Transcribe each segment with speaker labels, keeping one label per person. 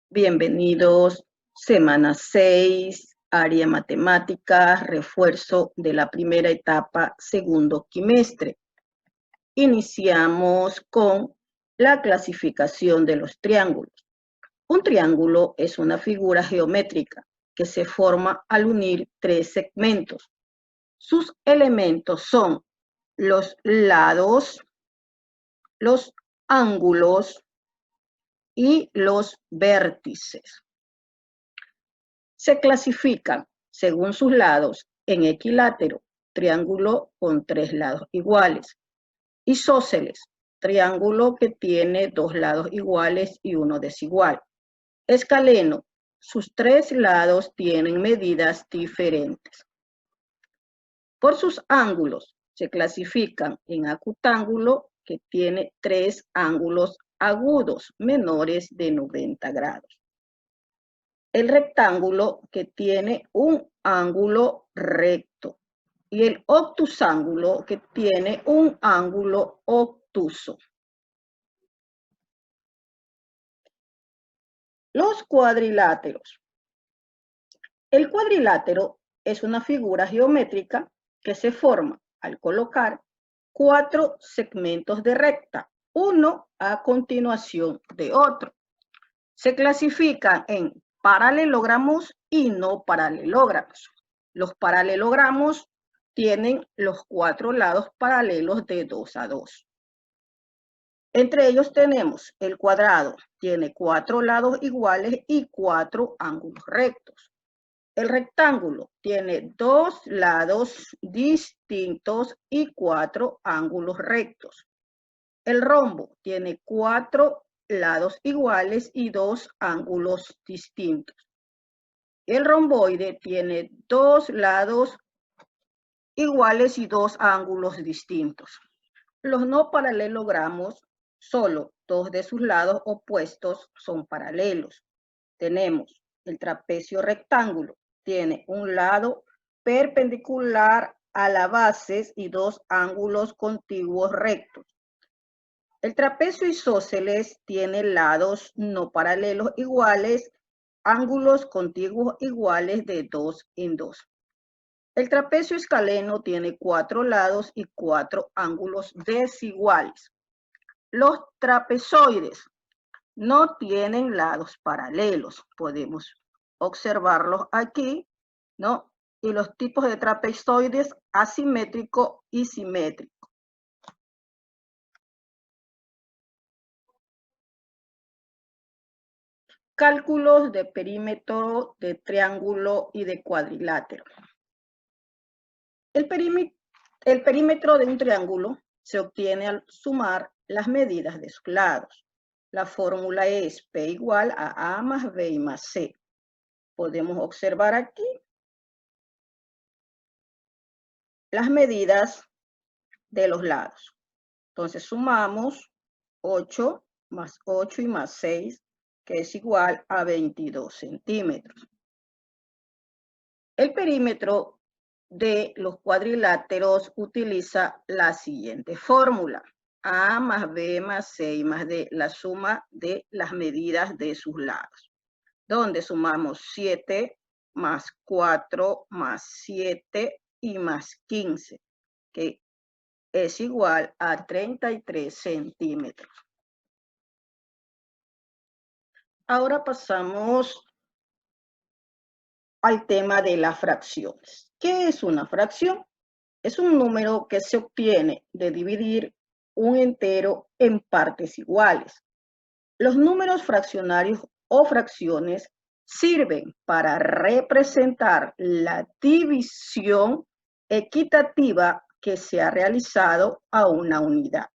Speaker 1: Bienvenidos, semana 6, área matemáticas, refuerzo de la primera etapa, segundo quimestre. Iniciamos con la clasificación de los triángulos. Un triángulo es una figura geométrica que se forma al unir tres segmentos. Sus elementos son los lados, los ángulos y los vértices. Se clasifican, según sus lados, en equilátero, triángulo con tres lados iguales; isósceles, triángulo que tiene dos lados iguales y uno desigual; escaleno, sus tres lados tienen medidas diferentes. Por sus ángulos, se clasifican en acutángulo, que tiene tres ángulos agudos menores de 90 grados. El rectángulo, que tiene un ángulo recto, y el obtusángulo, que tiene un ángulo obtuso. Los cuadriláteros. El cuadrilátero es una figura geométrica que se forma al colocar cuatro segmentos de recta, uno a continuación de otro. Se clasifican en paralelogramos y no paralelogramos. Los paralelogramos tienen los cuatro lados paralelos de 2 a 2. Entre ellos tenemos el cuadrado, tiene cuatro lados iguales y cuatro ángulos rectos. El rectángulo tiene dos lados distintos y cuatro ángulos rectos. El rombo tiene cuatro lados iguales y dos ángulos distintos. El romboide tiene dos lados iguales y dos ángulos distintos. Los no paralelogramos, solo dos de sus lados opuestos son paralelos. Tenemos el trapecio rectángulo, tiene un lado perpendicular a la base y dos ángulos contiguos rectos. El trapecio isósceles tiene lados no paralelos iguales, ángulos contiguos iguales de 2 en 2. El trapecio escaleno tiene cuatro lados y cuatro ángulos desiguales. Los trapezoides no tienen lados paralelos. Podemos observarlos aquí, ¿no? Y los tipos de trapezoides: asimétrico y simétrico. Cálculos de perímetro, de triángulo y de cuadrilátero. El perímetro de un triángulo se obtiene al sumar las medidas de sus lados. La fórmula es P igual a más B y más C. Podemos observar aquí las medidas de los lados. Entonces sumamos 8 más 8 y más 6, que es igual a 22 centímetros. El perímetro de los cuadriláteros utiliza la siguiente fórmula: A más B más C y más D, la suma de las medidas de sus lados, donde sumamos 7 más 4 más 7 y más 15, que es igual a 33 centímetros. Ahora pasamos al tema de las fracciones. ¿Qué es una fracción? Es un número que se obtiene de dividir un entero en partes iguales. Los números fraccionarios o fracciones sirven para representar la división equitativa que se ha realizado a una unidad.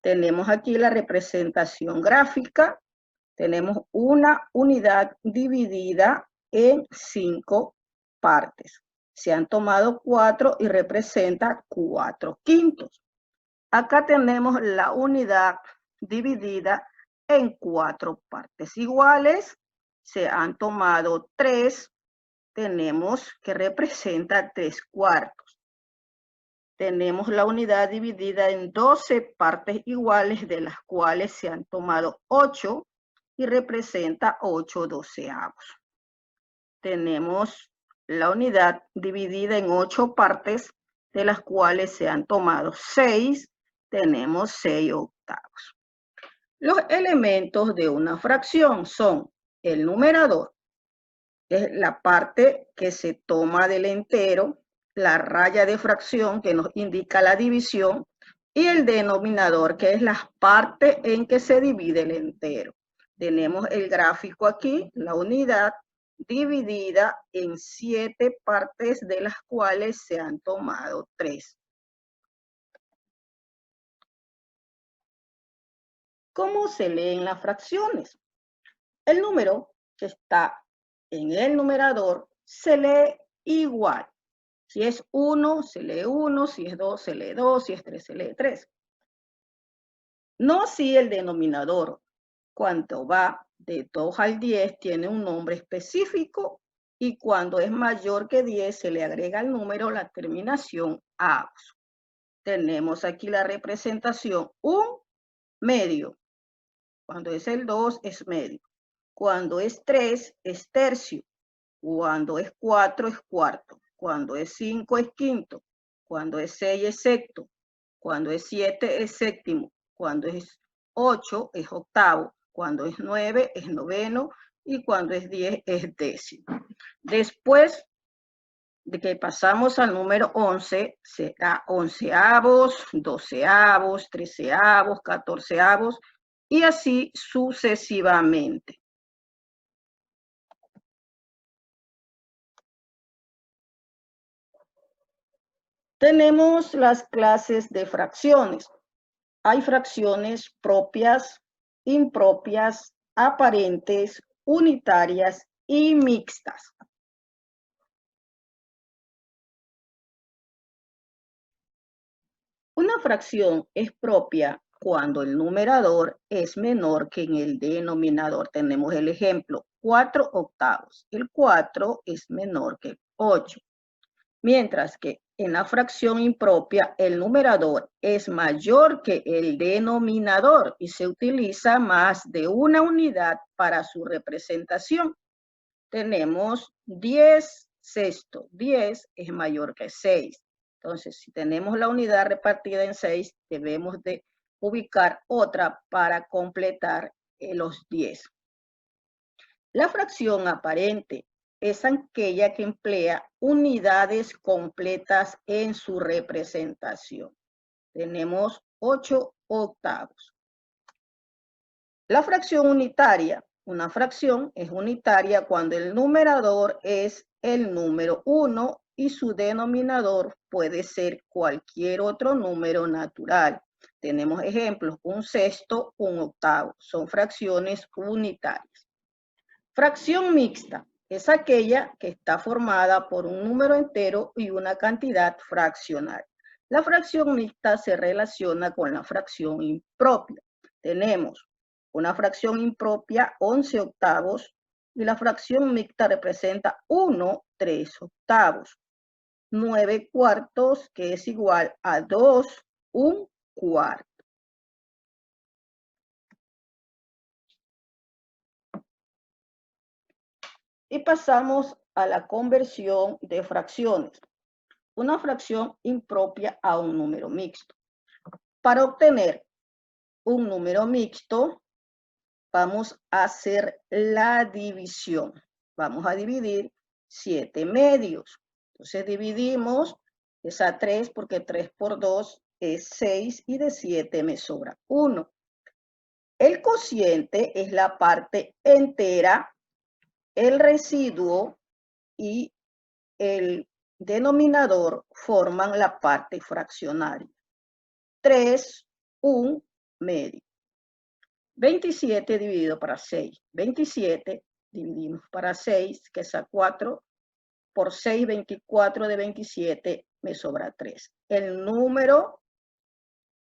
Speaker 1: Tenemos aquí la representación gráfica. Tenemos una unidad dividida en 5 partes. Se han tomado 4 y representa 4/5. Acá tenemos la unidad dividida en 4 partes iguales. Se han tomado 3. Tenemos que representa 3/4. Tenemos la unidad dividida en 12 partes iguales, de las cuales se han tomado 8. y representa 8/12. Tenemos la unidad dividida en 8 partes, de las cuales se han tomado 6, tenemos 6/8. Los elementos de una fracción son el numerador, es la parte que se toma del entero, la raya de fracción que nos indica la división, y el denominador, que es la parte en que se divide el entero. Tenemos el gráfico aquí, la unidad dividida en 7 partes, de las cuales se han tomado 3. ¿Cómo se leen las fracciones? El número que está en el numerador se lee igual. Si es 1, se lee 1, si es 2, se lee 2, si es 3, se lee 3. No si el denominador, cuando va de 2 al 10, tiene un nombre específico, y cuando es mayor que 10 se le agrega al número la terminación avos. Tenemos aquí la representación, un medio. Cuando es el 2 es medio. Cuando es 3 es tercio. Cuando es 4 es cuarto. Cuando es 5 es quinto. Cuando es 6 es sexto. Cuando es 7 es séptimo. Cuando es 8 es octavo. Cuando es 9 es noveno. Y cuando es 10 es décimo. Después de que pasamos al número 11, será onceavos, doceavos, treceavos, catorceavos, y así sucesivamente. Tenemos las clases de fracciones. Hay fracciones propias, impropias, aparentes, unitarias y mixtas. Una fracción es propia cuando el numerador es menor que en el denominador. Tenemos el ejemplo, 4/8. El 4 es menor que el 8. Mientras que en la fracción impropia, el numerador es mayor que el denominador y se utiliza más de una unidad para su representación. Tenemos 10/6. 10 es mayor que 6. Entonces, si tenemos la unidad repartida en 6, debemos de ubicar otra para completar los 10. La fracción aparente es aquella que emplea unidades completas en su representación. Tenemos 8/8. La fracción unitaria. Una fracción es unitaria cuando el numerador es el número 1 y su denominador puede ser cualquier otro número natural. Tenemos ejemplos, 1/6, 1/8. Son fracciones unitarias. Fracción mixta es aquella que está formada por un número entero y una cantidad fraccionaria. La fracción mixta se relaciona con la fracción impropia. Tenemos una fracción impropia, 11/8, y la fracción mixta representa 1/3/8. 9/4, que es igual a 2/1/4. Y pasamos a la conversión de fracciones. Una fracción impropia a un número mixto. Para obtener un número mixto, vamos a hacer la división. Vamos a dividir 7 medios. Entonces dividimos esa 3 porque 3 por 2 es 6 y de 7 me sobra 1. El cociente es la parte entera, el residuo y el denominador forman la parte fraccionaria. 3/1 27 dividido para 6. 27 dividimos para 6, que es a 4. Por 6, 24 de 27, me sobra 3. El número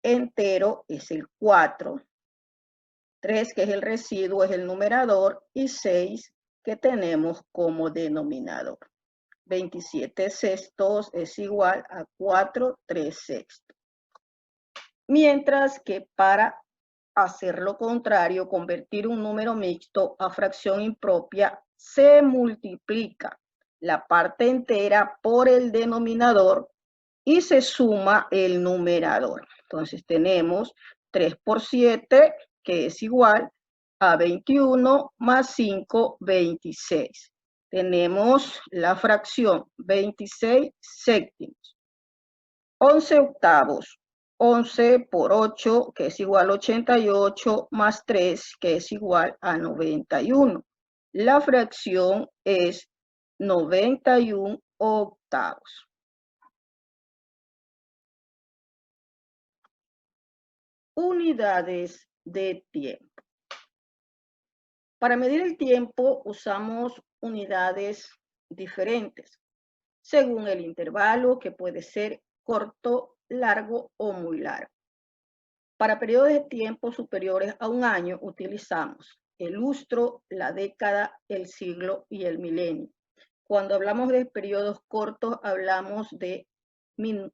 Speaker 1: entero es el 4. 3, que es el residuo, es el numerador. Y 6, que tenemos como denominador. 27/6 es igual a 4/3/6. Mientras que para hacer lo contrario, convertir un número mixto a fracción impropia, se multiplica la parte entera por el denominador y se suma el numerador. Entonces tenemos 3 por 7, que es igual a 21 más 5, 26. Tenemos la fracción 26 séptimos. 11 octavos. 11 por 8, que es igual a 88, más 3, que es igual a 91. La fracción es 91 octavos. Unidades de tiempo. Para medir el tiempo usamos unidades diferentes, según el intervalo, que puede ser corto, largo o muy largo. Para periodos de tiempo superiores a un año utilizamos el lustro, la década, el siglo y el milenio. Cuando hablamos de periodos cortos hablamos de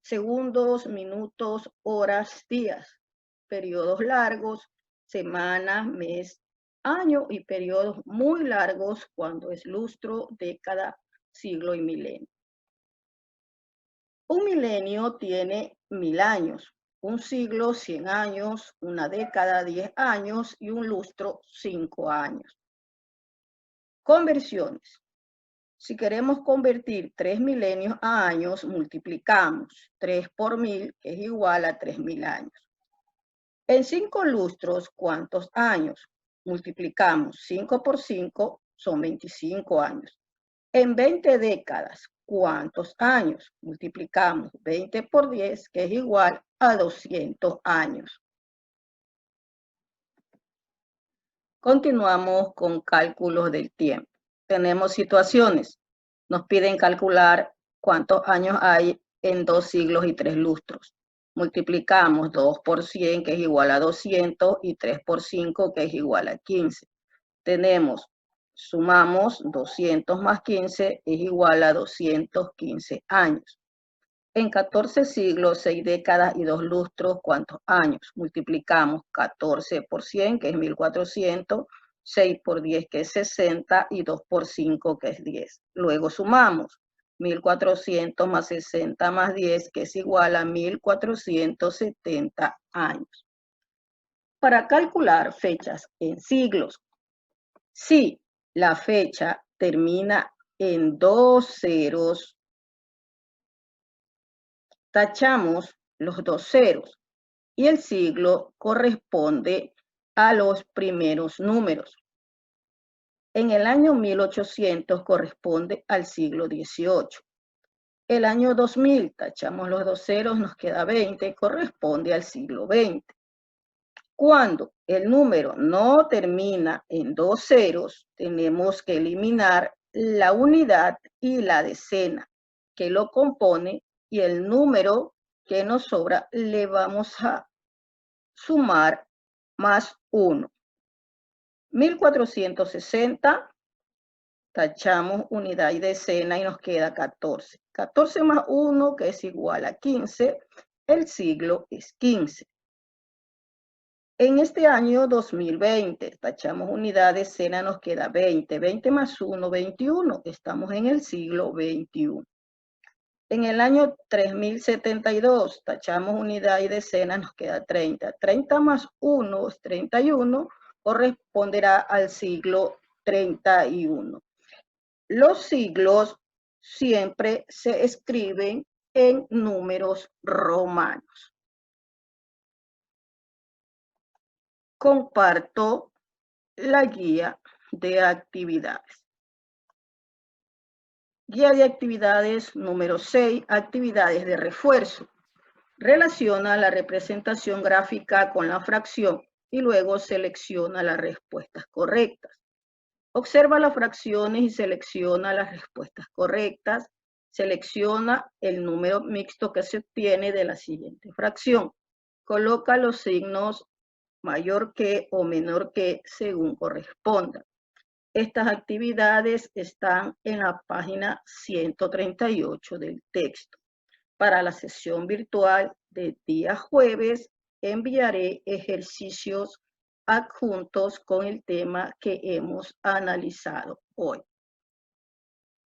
Speaker 1: segundos, minutos, horas, días. Periodos largos, semanas, mes, año, y periodos muy largos cuando es lustro, década, siglo y milenio. Un milenio tiene 1000 años, un siglo 100 años, una década 10 años y un lustro 5 años. Conversiones. Si queremos convertir 3 milenios a años, multiplicamos 3 por 1000, que es igual a 3000 años. En 5 lustros, ¿cuántos años? Multiplicamos 5 por 5, son 25 años. En 20 décadas, ¿cuántos años? Multiplicamos 20 por 10, que es igual a 200 años. Continuamos con cálculos del tiempo. Tenemos situaciones. Nos piden calcular cuántos años hay en 2 siglos y 3 lustros. Multiplicamos 2 por 100, que es igual a 200, y 3 por 5, que es igual a 15. Sumamos 200 más 15 es igual a 215 años. En 14 siglos, 6 décadas y 2 lustros, ¿cuántos años? Multiplicamos 14 por 100, que es 1400, 6 por 10, que es 60, y 2 por 5, que es 10. Luego sumamos 1400 más 60 más 10, que es igual a 1470 años. Para calcular fechas en siglos, si la fecha termina en 2 ceros, tachamos los 2 ceros y el siglo corresponde a los primeros números. En el año 1800 corresponde al siglo XVIII. El año 2000, tachamos los 2 ceros, nos queda 20, corresponde al siglo XX. Cuando el número no termina en 2 ceros, tenemos que eliminar la unidad y la decena que lo compone, y el número que nos sobra le vamos a sumar más 1. 1460, tachamos unidad y decena y nos queda 14. 14 más 1, que es igual a 15, el siglo es 15. En este año 2020, tachamos unidad, decena, nos queda 20. 20 más 1, 21. Estamos en el siglo XXI. En el año 3072, tachamos unidad y decena, nos queda 30. 30 más 1 es 31, corresponderá al siglo 31. Los siglos siempre se escriben en números romanos. Comparto la guía de actividades. Guía de actividades número 6, actividades de refuerzo. Relaciona la representación gráfica con la fracción y luego selecciona las respuestas correctas. Observa las fracciones y selecciona las respuestas correctas. Selecciona el número mixto que se obtiene de la siguiente fracción. Coloca los signos mayor que o menor que según corresponda. Estas actividades están en la página 138 del texto. Para la sesión virtual de día jueves enviaré ejercicios adjuntos con el tema que hemos analizado hoy.